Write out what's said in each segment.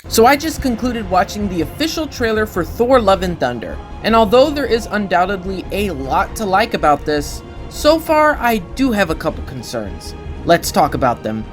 So I just concluded watching the official trailer for Thor: Love and Thunder, and although there is undoubtedly a lot to like about this, so far I do have a couple concerns. Let's talk about them.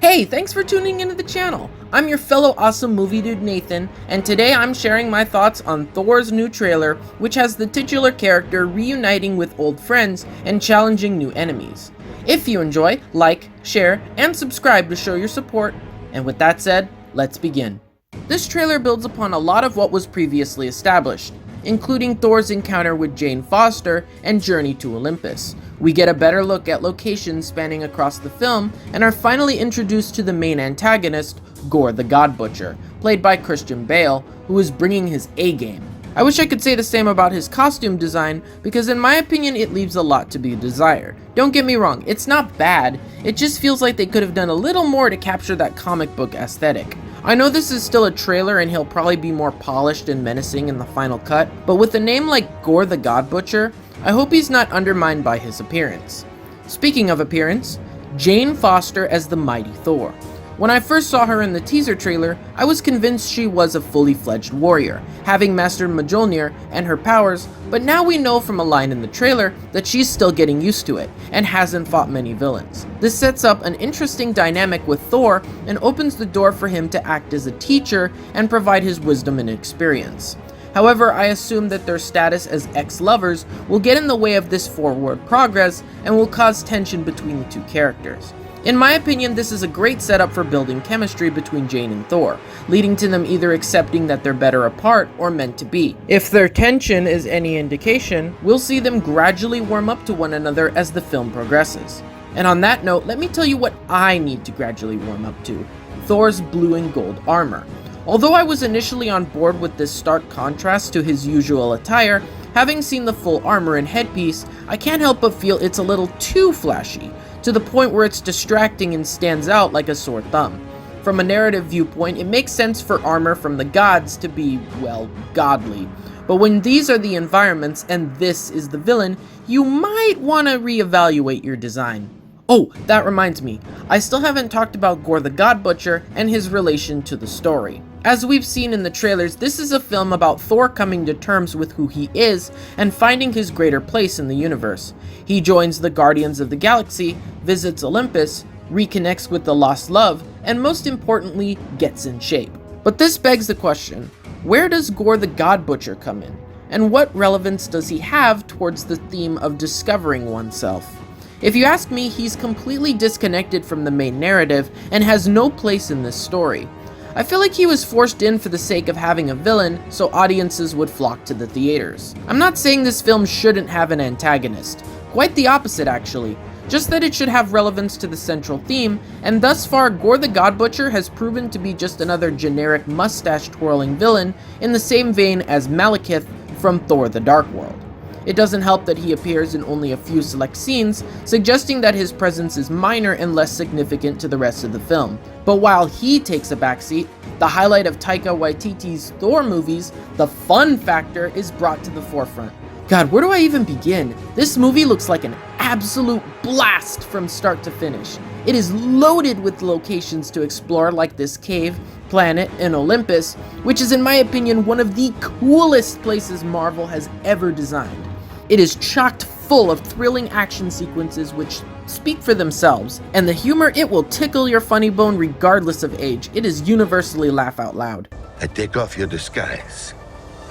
Hey, thanks for tuning into the channel. I'm your fellow awesome movie dude Nathan, and today I'm sharing my thoughts on Thor's new trailer, which has the titular character reuniting with old friends and challenging new enemies. If you enjoy, like, share, and subscribe to show your support. And with that said, let's begin. This trailer builds upon a lot of what was previously established, including Thor's encounter with Jane Foster and journey to Olympus. We get a better look at locations spanning across the film and are finally introduced to the main antagonist, Gorr the God Butcher, played by Christian Bale, who is bringing his A-game. I wish I could say the same about his costume design, because in my opinion it leaves a lot to be desired. Don't get me wrong, it's not bad, it just feels like they could have done a little more to capture that comic book aesthetic. I know this is still a trailer and he'll probably be more polished and menacing in the final cut, but with a name like Gorr the God Butcher, I hope he's not undermined by his appearance. Speaking of appearance, Jane Foster as the mighty Thor. When I first saw her in the teaser trailer, I was convinced she was a fully fledged warrior, having mastered Mjolnir and her powers, but now we know from a line in the trailer that she's still getting used to it, and hasn't fought many villains. This sets up an interesting dynamic with Thor, and opens the door for him to act as a teacher and provide his wisdom and experience. However, I assume that their status as ex-lovers will get in the way of this forward progress, and will cause tension between the two characters. In my opinion, this is a great setup for building chemistry between Jane and Thor, leading to them either accepting that they're better apart or meant to be. If their tension is any indication, we'll see them gradually warm up to one another as the film progresses. And on that note, let me tell you what I need to gradually warm up to: Thor's blue and gold armor. Although I was initially on board with this stark contrast to his usual attire, having seen the full armor and headpiece, I can't help but feel it's a little too flashy, to the point where it's distracting and stands out like a sore thumb. From a narrative viewpoint, it makes sense for armor from the gods to be, well, godly. But when these are the environments and this is the villain, you might want to reevaluate your design. Oh, that reminds me, I still haven't talked about Gorr the God Butcher and his relation to the story. As we've seen in the trailers, this is a film about Thor coming to terms with who he is and finding his greater place in the universe. He joins the Guardians of the Galaxy, visits Olympus, reconnects with the lost love, and most importantly, gets in shape. But this begs the question, where does Gorr the God Butcher come in? And what relevance does he have towards the theme of discovering oneself? If you ask me, he's completely disconnected from the main narrative and has no place in this story. I feel like he was forced in for the sake of having a villain, so audiences would flock to the theaters. I'm not saying this film shouldn't have an antagonist. Quite the opposite, actually. Just that it should have relevance to the central theme, and thus far, Gorr the God Butcher has proven to be just another generic mustache-twirling villain in the same vein as Malekith from Thor: The Dark World. It doesn't help that he appears in only a few select scenes, suggesting that his presence is minor and less significant to the rest of the film. But while he takes a backseat, the highlight of Taika Waititi's Thor movies, the fun factor, is brought to the forefront. God, where do I even begin? This movie looks like an absolute blast from start to finish. It is loaded with locations to explore, like this cave, planet, and Olympus, which is in my opinion one of the coolest places Marvel has ever designed. It is chocked full of thrilling action sequences which speak for themselves, and the humor, it will tickle your funny bone regardless of age. It is universally laugh out loud. I take off your disguise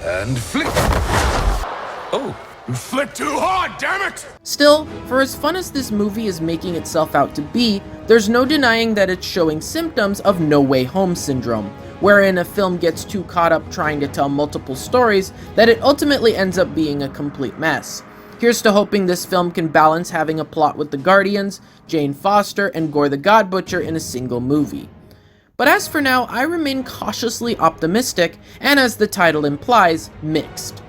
and flick. Oh, you flick too hard, damn it! Still, for as fun as this movie is making itself out to be, there's no denying that it's showing symptoms of No Way Home syndrome, wherein a film gets too caught up trying to tell multiple stories that it ultimately ends up being a complete mess. Here's to hoping this film can balance having a plot with the Guardians, Jane Foster, and Gorr the God Butcher in a single movie. But as for now, I remain cautiously optimistic, and as the title implies, mixed.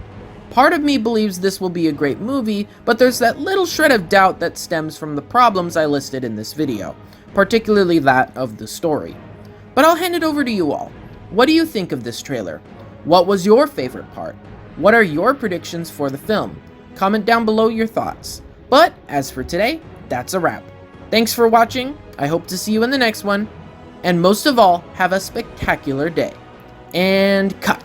Part of me believes this will be a great movie, but there's that little shred of doubt that stems from the problems I listed in this video, particularly that of the story. But I'll hand it over to you all. What do you think of this trailer? What was your favorite part? What are your predictions for the film? Comment down below your thoughts. But as for today, that's a wrap. Thanks for watching, I hope to see you in the next one, and most of all, have a spectacular day. And cut!